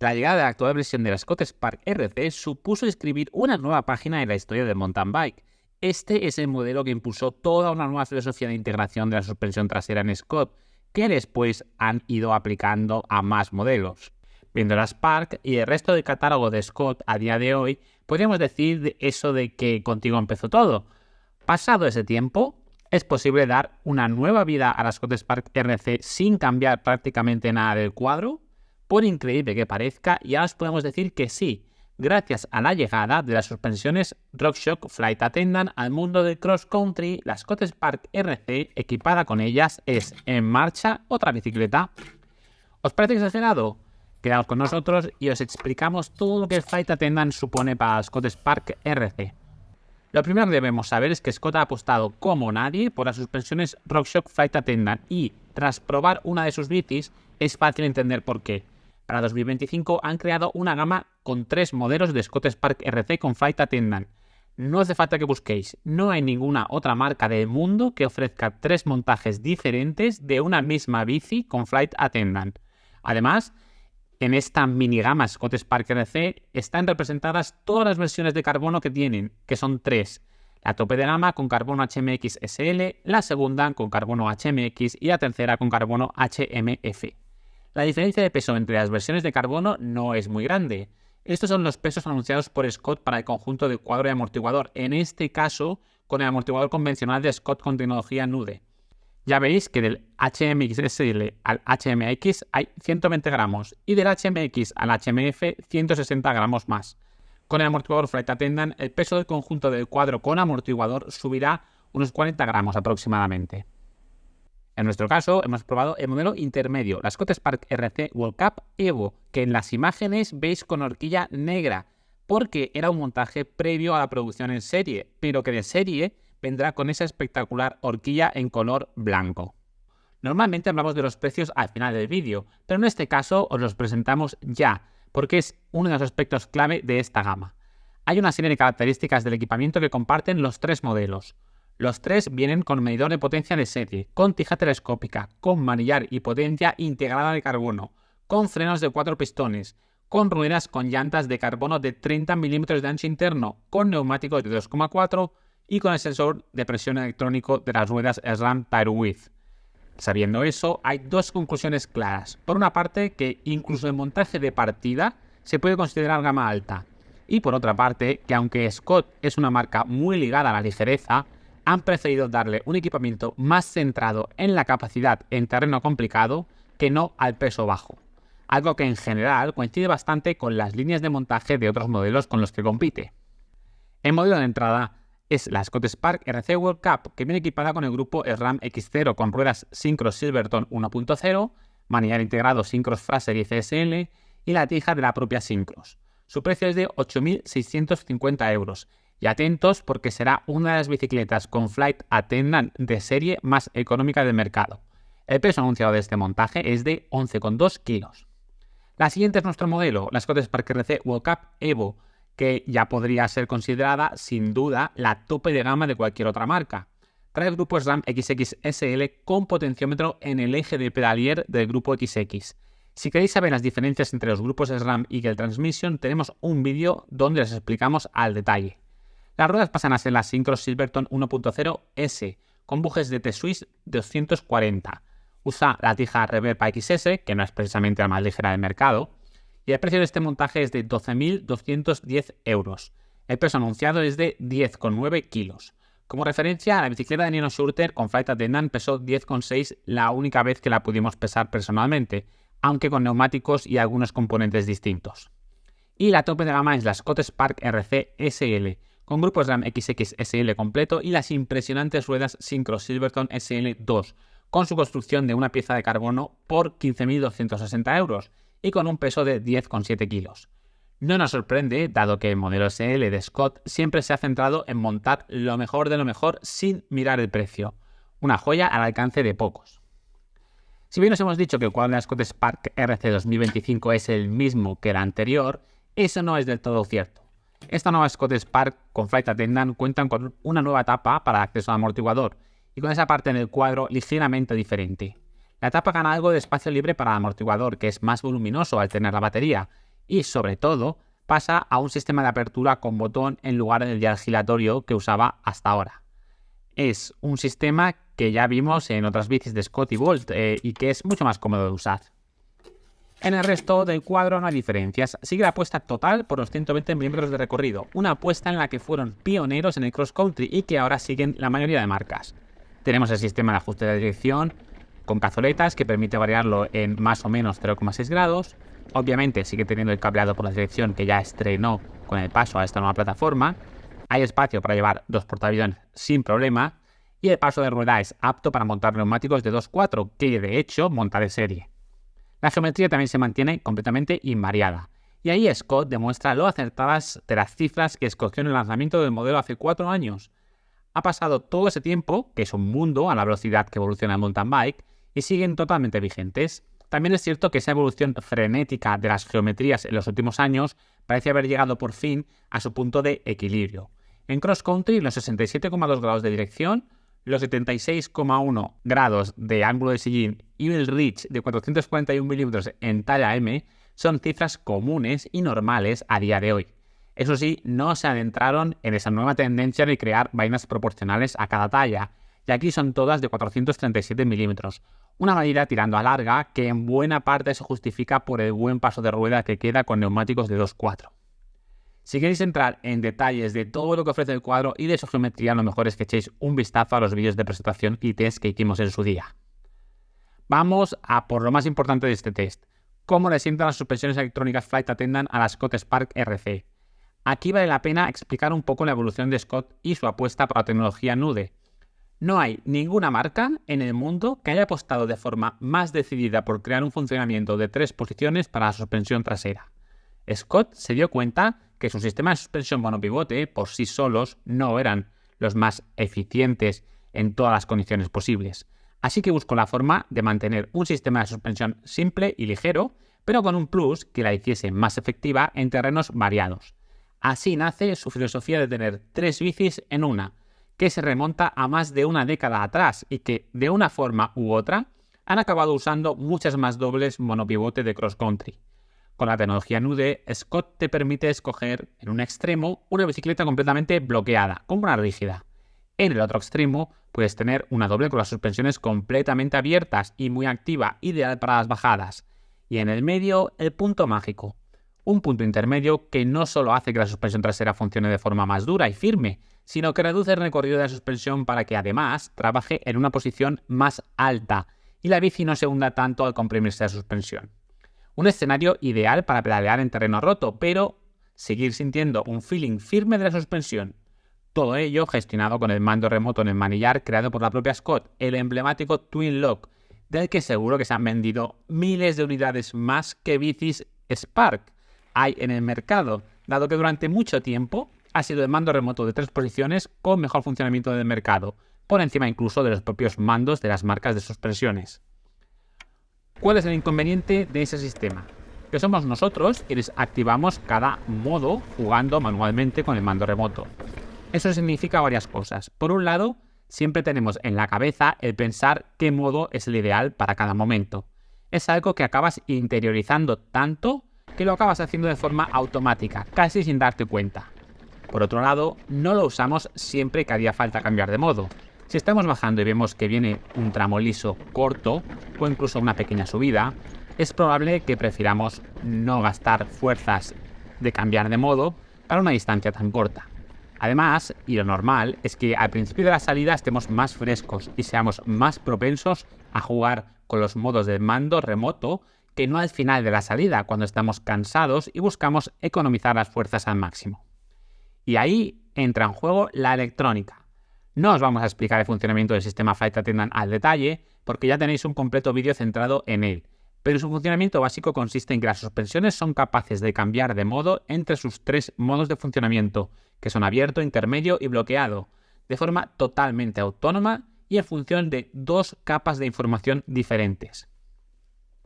La llegada de la actual versión de la Scott Spark RC supuso escribir una nueva página en la historia del mountain bike. Este es el modelo que impulsó toda una nueva filosofía de integración de la suspensión trasera en Scott, que después han ido aplicando a más modelos. Viendo la Spark y el resto del catálogo de Scott a día de hoy, podríamos decir eso de que contigo empezó todo. Pasado ese tiempo, es posible dar una nueva vida a la Scott Spark RC sin cambiar prácticamente nada del cuadro. Por increíble que parezca, ya os podemos decir que sí, gracias a la llegada de las suspensiones RockShox Flight Attendant al mundo del cross country, la Scott Spark RC equipada con ellas es en marcha otra bicicleta. ¿Os parece exagerado? Quedaos con nosotros y os explicamos todo lo que el Flight Attendant supone para la Scott Spark RC. Lo primero que debemos saber es que Scott ha apostado como nadie por las suspensiones RockShox Flight Attendant y, tras probar una de sus bicis, es fácil entender por qué. Para 2025 han creado una gama con 3 modelos de Scott Spark RC con Flight Attendant. No hace falta que busquéis, no hay ninguna otra marca del mundo que ofrezca 3 montajes diferentes de una misma bici con Flight Attendant. Además, en esta mini gama Scott Spark RC están representadas todas las versiones de carbono que tienen, que son 3. La tope de gama con carbono HMX SL, la segunda con carbono HMX y la tercera con carbono HMF. La diferencia de peso entre las versiones de carbono no es muy grande. Estos son los pesos anunciados por Scott para el conjunto de cuadro y amortiguador, en este caso con el amortiguador convencional de Scott con tecnología Nude. Ya veis que del HMX SL al HMX hay 120 gramos y del HMX al HMF 160 gramos más. Con el amortiguador Flight Attendant, el peso del conjunto del cuadro con amortiguador subirá unos 40 gramos aproximadamente. En nuestro caso, hemos probado el modelo intermedio, la Scott Spark RC World Cup Evo, que en las imágenes veis con horquilla negra, porque era un montaje previo a la producción en serie, pero que de serie vendrá con esa espectacular horquilla en color blanco. Normalmente hablamos de los precios al final del vídeo, pero en este caso os los presentamos ya, porque es uno de los aspectos clave de esta gama. Hay una serie de características del equipamiento que comparten los 3 modelos. Los 3 vienen con medidor de potencia de serie, con tija telescópica, con manillar y potencia integrada de carbono, con frenos de 4 pistones, con ruedas con llantas de carbono de 30 mm de ancho interno, con neumáticos de 2,4 y con el sensor de presión electrónico de las ruedas SRAM Tire Width. Sabiendo eso, hay 2 conclusiones claras. Por una parte, que incluso el montaje de partida se puede considerar gama alta. Y por otra parte, que aunque Scott es una marca muy ligada a la ligereza, han preferido darle un equipamiento más centrado en la capacidad en terreno complicado que no al peso bajo. Algo que en general coincide bastante con las líneas de montaje de otros modelos con los que compite. El modelo de entrada es la Scott Spark RC World Cup, que viene equipada con el grupo SRAM X0 con ruedas Syncros Silverton 1.0, manillar integrado Syncros Fraser y CSL y la tija de la propia Syncros. Su precio es de 8.650 euros. Y atentos porque será una de las bicicletas con Flight Attendant de serie más económica del mercado. El peso anunciado de este montaje es de 11,2 kilos. La siguiente es nuestro modelo, la Scott Spark RC World Cup Evo, que ya podría ser considerada sin duda la tope de gama de cualquier otra marca. Trae el grupo SRAM XX SL con potenciómetro en el eje de pedalier del grupo XX. Si queréis saber las diferencias entre los grupos SRAM y Gel Transmission, tenemos un vídeo donde les explicamos al detalle. Las ruedas pasan a ser las Syncros Silverton 1.0 S, con bujes de T-Swiss 240. Usa la tija Reverb XS, que no es precisamente la más ligera del mercado, y el precio de este montaje es de 12.210 euros. El peso anunciado es de 10,9 kilos. Como referencia, la bicicleta de Nino Schurter con Flight Attendant pesó 10,6 la única vez que la pudimos pesar personalmente, aunque con neumáticos y algunos componentes distintos. Y la tope de gama es la Scott Spark RC SL, con grupos SRAM XX SL completo y las impresionantes ruedas Syncros Silverton SL2, con su construcción de una pieza de carbono por 15.260 euros y con un peso de 10,7 kilos. No nos sorprende, dado que el modelo SL de Scott siempre se ha centrado en montar lo mejor de lo mejor sin mirar el precio, una joya al alcance de pocos. Si bien os hemos dicho que el cuadro de la Scott Spark RC 2025 es el mismo que el anterior, eso no es del todo cierto. Esta nueva Scott Spark con Flight Attendant cuentan con una nueva tapa para acceso al amortiguador y con esa parte en el cuadro ligeramente diferente. La tapa gana algo de espacio libre para el amortiguador, que es más voluminoso al tener la batería, y sobre todo pasa a un sistema de apertura con botón en lugar del dial giratorio que usaba hasta ahora. Es un sistema que ya vimos en otras bicis de Scott y Bolt y que es mucho más cómodo de usar. En el resto del cuadro no hay diferencias, sigue la apuesta total por los 120 mm de recorrido, una apuesta en la que fueron pioneros en el cross country y que ahora siguen la mayoría de marcas. Tenemos el sistema de ajuste de dirección con cazoletas que permite variarlo en más o menos 0,6 grados. Obviamente sigue teniendo el cableado por la dirección que ya estrenó con el paso a esta nueva plataforma. Hay espacio para llevar 2 portaaviones sin problema y el paso de rueda es apto para montar neumáticos de 2.4 que de hecho monta de serie. La geometría también se mantiene completamente invariada. Y ahí Scott demuestra lo acertadas de las cifras que escogió en el lanzamiento del modelo hace 4 años. Ha pasado todo ese tiempo, que es un mundo a la velocidad que evoluciona el mountain bike, y siguen totalmente vigentes. También es cierto que esa evolución frenética de las geometrías en los últimos años parece haber llegado por fin a su punto de equilibrio. En cross country, los 67,2 grados de dirección, los 76,1 grados de ángulo de sillín y el reach de 441 mm en talla M son cifras comunes y normales a día de hoy. Eso sí, no se adentraron en esa nueva tendencia de crear vainas proporcionales a cada talla, y aquí son todas de 437 mm, una medida tirando a larga que en buena parte se justifica por el buen paso de rueda que queda con neumáticos de 2.4. Si queréis entrar en detalles de todo lo que ofrece el cuadro y de su geometría, lo mejor es que echéis un vistazo a los vídeos de presentación y test que hicimos en su día. Vamos a por lo más importante de este test: cómo le sientan las suspensiones electrónicas Flight Attendant a la Scott Spark RC. Aquí vale la pena explicar un poco la evolución de Scott y su apuesta por la tecnología Nude. No hay ninguna marca en el mundo que haya apostado de forma más decidida por crear un funcionamiento de 3 posiciones para la suspensión trasera. Scott se dio cuenta que su sistema de suspensión monopivote por sí solos no eran los más eficientes en todas las condiciones posibles. Así que buscó la forma de mantener un sistema de suspensión simple y ligero, pero con un plus que la hiciese más efectiva en terrenos variados. Así nace su filosofía de tener 3 bicis en una, que se remonta a más de una década atrás y que, de una forma u otra, han acabado usando muchas más dobles monopivote de cross country. Con la tecnología Nude, Scott te permite escoger en un extremo una bicicleta completamente bloqueada, como una rígida. En el otro extremo puedes tener una doble con las suspensiones completamente abiertas y muy activa, ideal para las bajadas. Y en el medio, el punto mágico. Un punto intermedio que no solo hace que la suspensión trasera funcione de forma más dura y firme, sino que reduce el recorrido de la suspensión para que además trabaje en una posición más alta y la bici no se hunda tanto al comprimirse la suspensión. Un escenario ideal para pedalear en terreno roto, pero seguir sintiendo un feeling firme de la suspensión. Todo ello gestionado con el mando remoto en el manillar creado por la propia Scott, el emblemático Twin Lock, del que seguro que se han vendido miles de unidades más que bicis Spark hay en el mercado, dado que durante mucho tiempo ha sido el mando remoto de 3 posiciones con mejor funcionamiento del mercado, por encima incluso de los propios mandos de las marcas de suspensiones. ¿Cuál es el inconveniente de ese sistema? Que somos nosotros quienes activamos cada modo jugando manualmente con el mando remoto. Eso significa varias cosas. Por un lado, siempre tenemos en la cabeza el pensar qué modo es el ideal para cada momento. Es algo que acabas interiorizando tanto que lo acabas haciendo de forma automática, casi sin darte cuenta. Por otro lado, no lo usamos siempre que haría falta cambiar de modo. Si estamos bajando y vemos que viene un tramo liso corto o incluso una pequeña subida, es probable que prefiramos no gastar fuerzas de cambiar de modo para una distancia tan corta. Además, y lo normal, es que al principio de la salida estemos más frescos y seamos más propensos a jugar con los modos de mando remoto que no al final de la salida, cuando estamos cansados y buscamos economizar las fuerzas al máximo. Y ahí entra en juego la electrónica. No os vamos a explicar el funcionamiento del sistema Flight Attendant al detalle, porque ya tenéis un completo vídeo centrado en él, pero su funcionamiento básico consiste en que las suspensiones son capaces de cambiar de modo entre sus 3 modos de funcionamiento, que son abierto, intermedio y bloqueado, de forma totalmente autónoma y en función de 2 capas de información diferentes.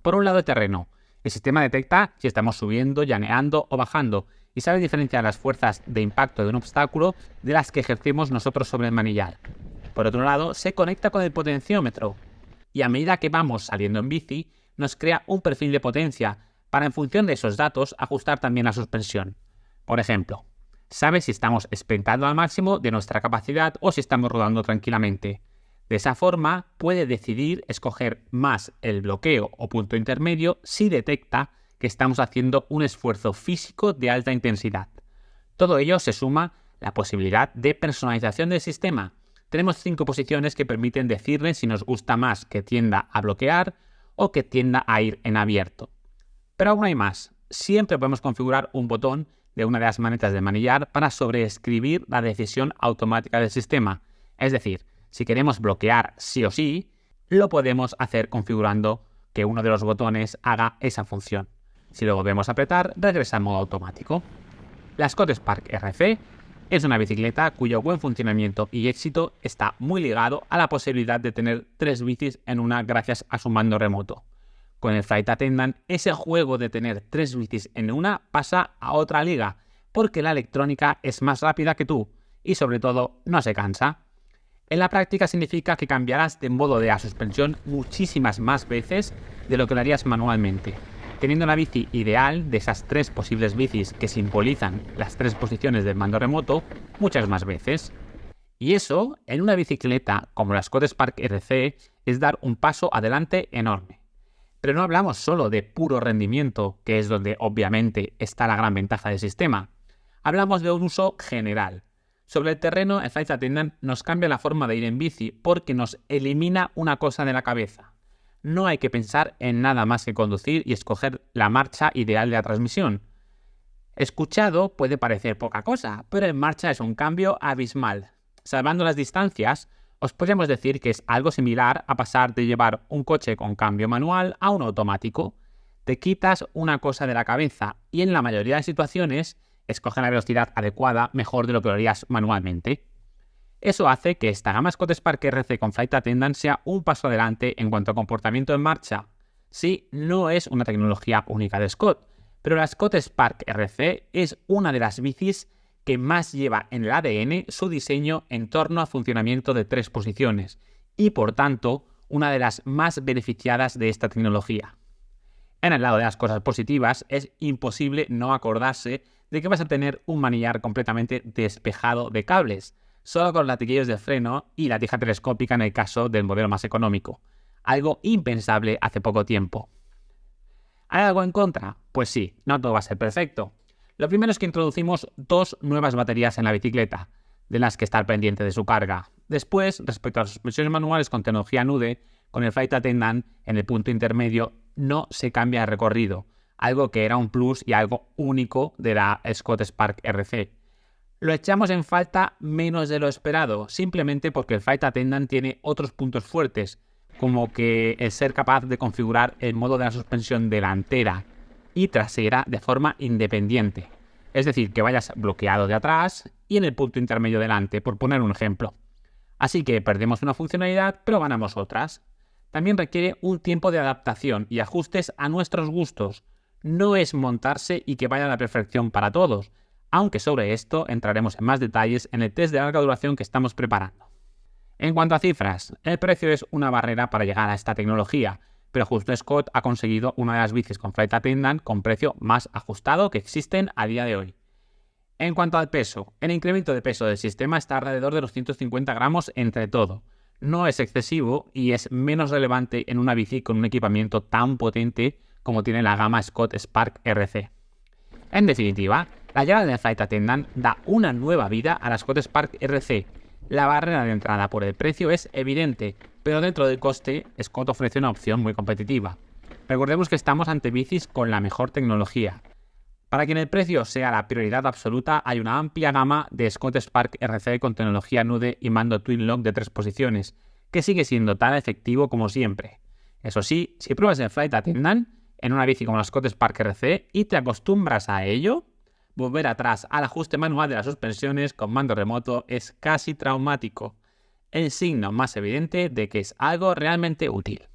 Por un lado, el terreno. El sistema detecta si estamos subiendo, llaneando o bajando y sabe diferenciar las fuerzas de impacto de un obstáculo de las que ejercemos nosotros sobre el manillar. Por otro lado, se conecta con el potenciómetro y a medida que vamos saliendo en bici, nos crea un perfil de potencia para en función de esos datos ajustar también la suspensión. Por ejemplo, sabe si estamos sprintando al máximo de nuestra capacidad o si estamos rodando tranquilamente. De esa forma puede decidir escoger más el bloqueo o punto intermedio si detecta que estamos haciendo un esfuerzo físico de alta intensidad. Todo ello se suma la posibilidad de personalización del sistema. Tenemos 5 posiciones que permiten decirle si nos gusta más que tienda a bloquear o que tienda a ir en abierto. Pero aún hay más. Siempre podemos configurar un botón de una de las manetas de manillar para sobreescribir la decisión automática del sistema. Es decir, si queremos bloquear sí o sí, lo podemos hacer configurando que uno de los botones haga esa función. Si lo volvemos a apretar, regresa al modo automático. La Scott Spark RC es una bicicleta cuyo buen funcionamiento y éxito está muy ligado a la posibilidad de tener 3 bicis en una gracias a su mando remoto. Con el Flight Attendant, ese juego de tener 3 bicis en una pasa a otra liga, porque la electrónica es más rápida que tú y sobre todo no se cansa. En la práctica significa que cambiarás de modo de la suspensión muchísimas más veces de lo que lo harías manualmente, teniendo la bici ideal de esas 3 posibles bicis que simbolizan las 3 posiciones del mando remoto muchas más veces. Y eso, en una bicicleta como la Scott Spark RC, es dar un paso adelante enorme. Pero no hablamos solo de puro rendimiento, que es donde obviamente está la gran ventaja del sistema. Hablamos de un uso general. Sobre el terreno, el Flight Attendant nos cambia la forma de ir en bici porque nos elimina una cosa de la cabeza. No hay que pensar en nada más que conducir y escoger la marcha ideal de la transmisión. Escuchado puede parecer poca cosa, pero en marcha es un cambio abismal. Salvando las distancias, os podríamos decir que es algo similar a pasar de llevar un coche con cambio manual a un automático. Te quitas una cosa de la cabeza y en la mayoría de situaciones escoge la velocidad adecuada mejor de lo que lo harías manualmente. Eso hace que esta gama Scott Spark RC con Flight Attendant sea un paso adelante en cuanto a comportamiento en marcha. Sí, no es una tecnología única de Scott, pero la Scott Spark RC es una de las bicis que más lleva en el ADN su diseño en torno al funcionamiento de 3 posiciones y, por tanto, una de las más beneficiadas de esta tecnología. En el lado de las cosas positivas, es imposible no acordarse de que vas a tener un manillar completamente despejado de cables, solo con latiguillos de freno y la tija telescópica en el caso del modelo más económico, algo impensable hace poco tiempo. ¿Hay algo en contra? Pues sí, no todo va a ser perfecto. Lo primero es que introducimos 2 nuevas baterías en la bicicleta, de las que estar pendiente de su carga. Después, respecto a las suspensiones manuales con tecnología NUDE, con el Flight Attendant en el punto intermedio no se cambia el recorrido, algo que era un plus y algo único de la Scott Spark RC. Lo echamos en falta menos de lo esperado, simplemente porque el Flight Attendant tiene otros puntos fuertes, como que el ser capaz de configurar el modo de la suspensión delantera y trasera de forma independiente. Es decir, que vayas bloqueado de atrás y en el punto intermedio delante, por poner un ejemplo. Así que perdemos una funcionalidad, pero ganamos otras. También requiere un tiempo de adaptación y ajustes a nuestros gustos. No es montarse y que vaya a la perfección para todos, aunque sobre esto entraremos en más detalles en el test de larga duración que estamos preparando. En cuanto a cifras, el precio es una barrera para llegar a esta tecnología, pero justo Scott ha conseguido una de las bicis con Flight Attendant con precio más ajustado que existen a día de hoy. En cuanto al peso, el incremento de peso del sistema está alrededor de los 150 gramos entre todo. No es excesivo y es menos relevante en una bici con un equipamiento tan potente como tiene la gama Scott Spark RC. En definitiva, la llegada del Flight Attendant da una nueva vida a la Scott Spark RC. La barrera de entrada por el precio es evidente, pero dentro del coste, Scott ofrece una opción muy competitiva. Recordemos que estamos ante bicis con la mejor tecnología. Para que el precio sea la prioridad absoluta, hay una amplia gama de Scott Spark RC con tecnología NUDE y mando Twin Lock de 3 posiciones, que sigue siendo tan efectivo como siempre. Eso sí, si pruebas el Flight Attendant en una bici como la Scott Spark RC y te acostumbras a ello, volver atrás al ajuste manual de las suspensiones con mando remoto es casi traumático. El signo más evidente de que es algo realmente útil.